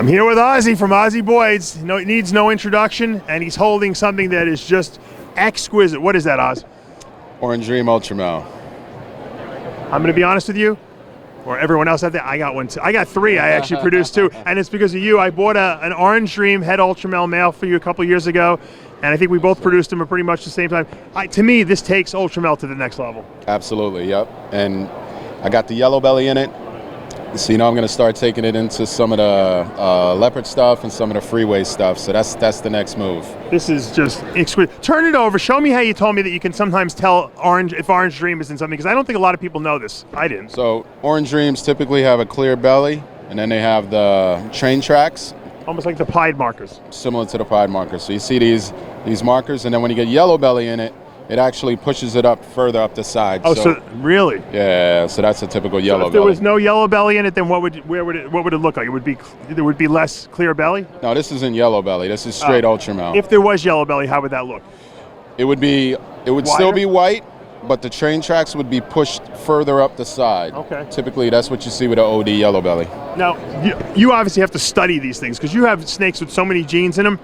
I'm here with Ozzy from Ozzy Boids. No, it needs no introduction, and he's holding something that is just exquisite. What is that, Oz? Orange Dream Ultra Male. I'm going to be honest with you, or everyone else out there, I got one too. I got three. I actually produced two, and it's because of you. I bought an Orange Dream Head Ultra male for you a couple years ago, and I think we both produced them at pretty much the same time. To me, this takes Ultra Male to the next level. Absolutely, yep. And I got the yellow belly in it. So, I'm going to start taking it into some of the leopard stuff and some of the freeway stuff. So that's the next move. This is just exquisite. Turn it over. Show me how you told me that you can sometimes tell if Orange Dream is in something, because I don't think a lot of people know this. I didn't. So Orange Dreams typically have a clear belly, and then they have the train tracks. Almost like the pied markers. Similar to the pied markers. So you see these markers, and then when you get yellow belly in it, it actually pushes it up further up the side. Oh, so really? Yeah, so that's a typical yellow belly. If there was no yellow belly in it, then what would it look like? There would be less clear belly? No, this isn't yellow belly. This is straight Ultra Male. If there was yellow belly, how would that look? It would still be white, but the train tracks would be pushed further up the side. Okay. Typically, that's what you see with an OD yellow belly. Now, you obviously have to study these things because you have snakes with so many genes in them.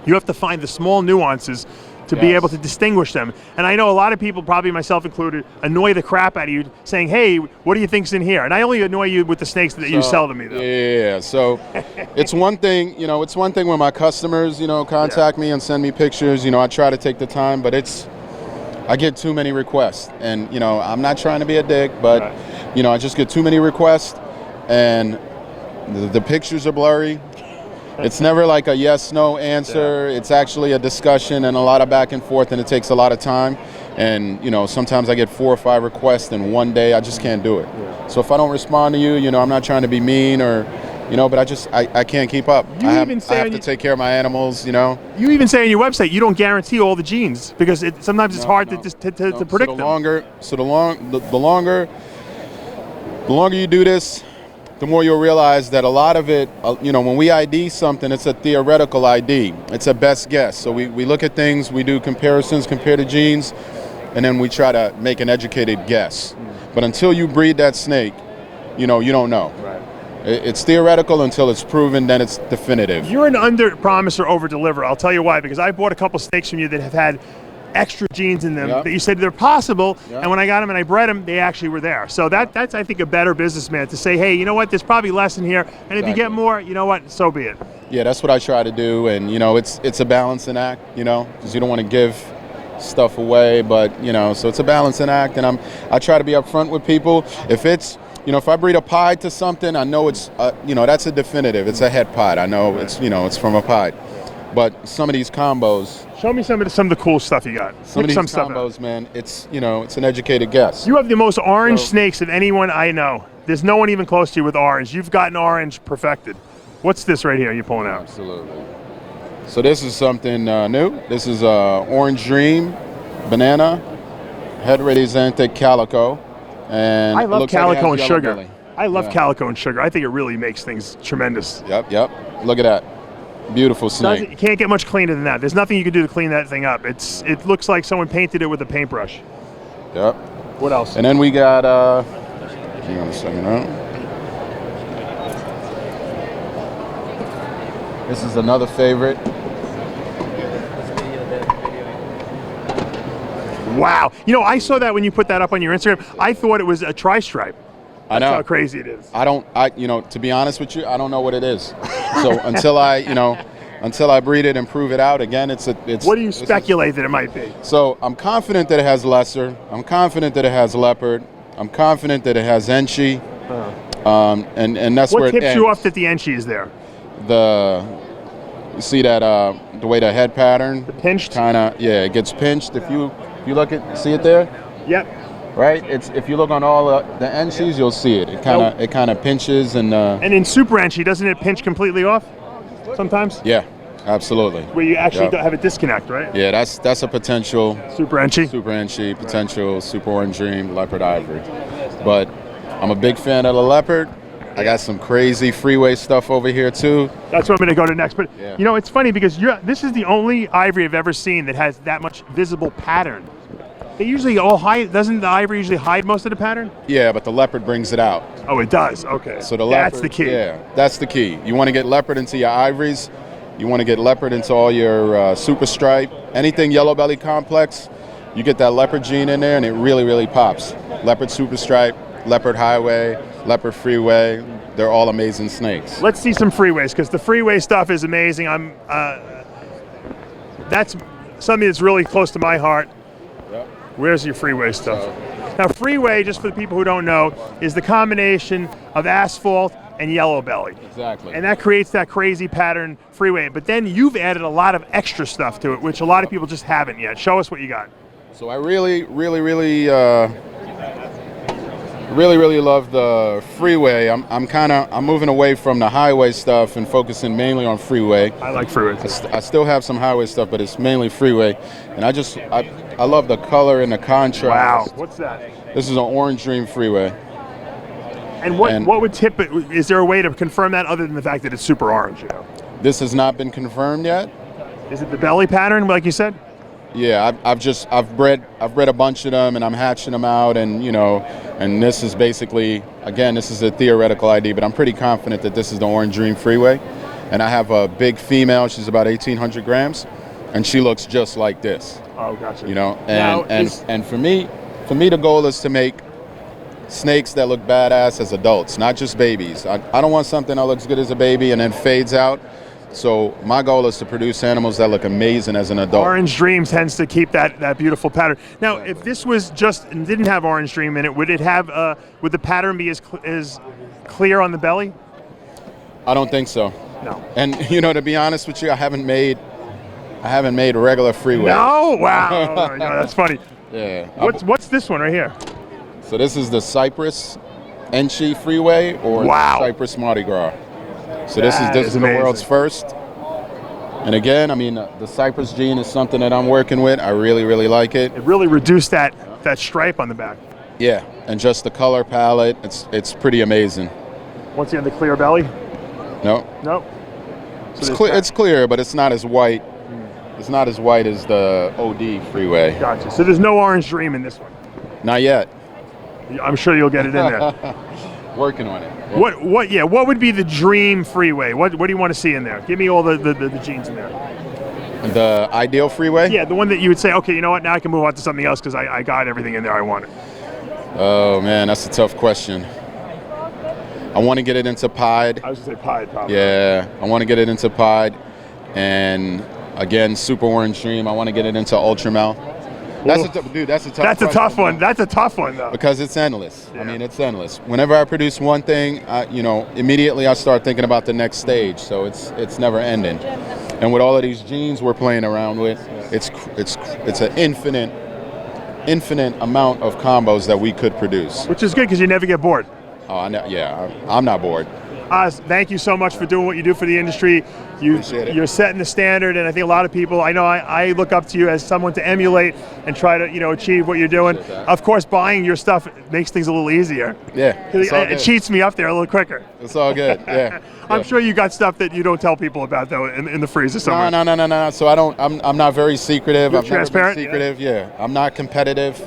You have to find the small nuances to be able to distinguish them. And I know a lot of people, probably myself included, annoy the crap out of you saying, hey, what do you think's in here? And I only annoy you with the snakes that you sell to me, though. Yeah, so it's one thing, it's one thing when my customers, contact me and send me pictures, I try to take the time, but I get too many requests. And, I'm not trying to be a dick, but, I just get too many requests, and the pictures are blurry. It's never like a yes/no answer. It's actually a discussion and a lot of back and forth, and it takes a lot of time. And sometimes I get 4 or 5 requests in one day. I just can't do it. So if I don't respond to you, I'm not trying to be mean or, but I can't keep up. I have to take care of my animals. You even say on your website you don't guarantee all the genes because sometimes it's hard to predict them. The longer you do this, the more you'll realize that a lot of it, when we ID something, it's a theoretical ID. It's a best guess. So we look at things, we do comparisons, compare the genes, and then we try to make an educated guess. But until you breed that snake, you don't know. Right. It's theoretical until it's proven, then it's definitive. You're an under-promiser, over-deliver. I'll tell you why, because I bought a couple snakes from you that have had extra genes in them that you said they're possible, and when I got them and I bred them, they actually were there. So that's, I think, a better businessman to say, hey, you know what, there's probably less in here, and if you get more, you know what, so be it. Yeah, that's what I try to do, and it's a balancing act, because you don't want to give stuff away, but so it's a balancing act, and I try to be upfront with people. If it's if I breed a pied to something, I know it's that's a definitive. It's a head pied. I know it's from a pied. But some of these combos. Show me some of the cool stuff you got. Some of these combos, man, it's it's an educated guess. You have the most orange snakes of anyone I know. There's no one even close to you with orange. You've gotten orange perfected. What's this right here you're pulling out? Absolutely. So this is something new. This is Orange Dream, banana, head ready xanthic calico, and I love calico and sugar. Belly. I love calico and sugar. I think it really makes things tremendous. Yep. Look at that. Beautiful snake. You can't get much cleaner than that. There's nothing you can do to clean that thing up. It looks like someone painted it with a paintbrush. Yep. What else? And then we got, hang on a second now. This is another favorite. Wow. I saw that when you put that up on your Instagram. I thought it was a tri-stripe. I know. That's how crazy it is. To be honest with you, I don't know what it is. So until I breed it and prove it out, again, it's. What do you speculate that it might be? So I'm confident that it has lesser. I'm confident that it has leopard. I'm confident that it has enchi. And that's where it ends. What tips you off that the enchi is there? You see that the way the head pattern. The pinched. It gets pinched. If you see it there. Yep. Right. If you look on all the enchis, you'll see it. It kind of pinches and. And in super enchi, doesn't it pinch completely off? Sometimes. Yeah, absolutely. Where you actually don't have a disconnect, right? Yeah, that's a potential. Super enchi. Super enchi, potential super orange dream, leopard ivory. But I'm a big fan of the leopard. I got some crazy freeway stuff over here too. That's what I'm going to go to next. But it's funny because this is the only ivory I've ever seen that has that much visible pattern. They usually all hide. Doesn't the ivory usually hide most of the pattern? Yeah, but the leopard brings it out. Oh, it does. Okay. So the That's leopard, the key. Yeah, that's the key. You want to get leopard into your ivories. You want to get leopard into all your super stripe. Anything yellow belly complex, you get that leopard gene in there, and it really, really pops. Leopard super stripe, leopard highway, leopard freeway. They're all amazing snakes. Let's see some freeways, because the freeway stuff is amazing. That's something that's really close to my heart. Yep. Where's your freeway stuff? Now, freeway, just for the people who don't know, is the combination of asphalt and yellow belly. Exactly. And that creates that crazy pattern freeway. But then you've added a lot of extra stuff to it, which a lot of people just haven't yet. Show us what you got. So I really love the freeway. I'm moving away from the highway stuff and focusing mainly on freeway. I like freeway. I still have some highway stuff, but it's mainly freeway. And I love the color and the contrast. Wow, what's that? This is an Orange Dream freeway. And what would tip it? Is there a way to confirm that other than the fact that it's super orange? You know? This has not been confirmed yet. Is it the belly pattern, like you said? Yeah, I've bred a bunch of them, and I'm hatching them out, and and this is basically, again, this is a theoretical ID, but I'm pretty confident that this is the Orange Dream freeway. And I have a big female. She's about 1,800 grams, and she looks just like this. Oh, gotcha. And for me, the goal is to make snakes that look badass as adults, not just babies. I don't want something that looks good as a baby and then fades out. So my goal is to produce animals that look amazing as an adult. Orange Dream tends to keep that beautiful pattern. Now, if this was just and didn't have Orange Dream in it, would the pattern be as clear on the belly? I don't think so. No. And to be honest with you, I haven't made a regular freeway. No, wow, no, that's funny. Yeah. What's this one right here? So this is the Cypress Enchi freeway, or Cypress Mardi Gras. So this is the world's first. And again, I mean, the Cypress gene is something that I'm working with. I really like it. It really reduced that stripe on the back. Yeah, and just the color palette, it's pretty amazing. Once you have the clear belly? No. Nope. So it's clear, but it's not as white. It's not as white as the OD freeway. Gotcha. So there's no Orange Dream in this one? Not yet. I'm sure you'll get it in there. Working on it. Yeah. What would be the dream freeway? What do you want to see in there? Give me all the genes in there. The ideal freeway? Yeah, the one that you would say, okay, you know what, now I can move on to something else because I got everything in there I wanted. Oh man, that's a tough question. I want to get it into pied. I was going to say pied, probably. Yeah, I want to get it into pied. And again, Super Orange Dream, I want to get it into Ultramel. That's a tough one. That's a tough one, though. Because it's endless. Yeah. I mean, it's endless. Whenever I produce one thing, immediately I start thinking about the next stage. So it's never ending. And with all of these genes we're playing around with, it's an infinite amount of combos that we could produce. Which is good because you never get bored. Oh, I'm not bored. Oz, thank you so much for doing what you do for the industry. Appreciate it. You're setting the standard, and I think a lot of people, I look up to you as someone to emulate and try to achieve what you're doing. Of course, buying your stuff makes things a little easier. Yeah, it cheats me up there a little quicker. It's all good. Yeah. I'm sure you got stuff that you don't tell people about though in the freezer somewhere. No. So I'm not very secretive. You're I'm transparent. Never been secretive. Yeah. I'm not competitive.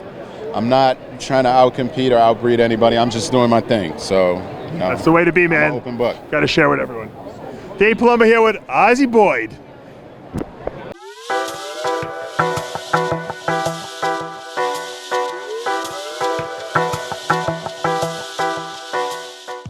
I'm not trying to outcompete or outbreed anybody. I'm just doing my thing. So that's the way to be, man. I'm an open book. Got to share with everyone. Dave Palumbo here with Ozzy Boyd.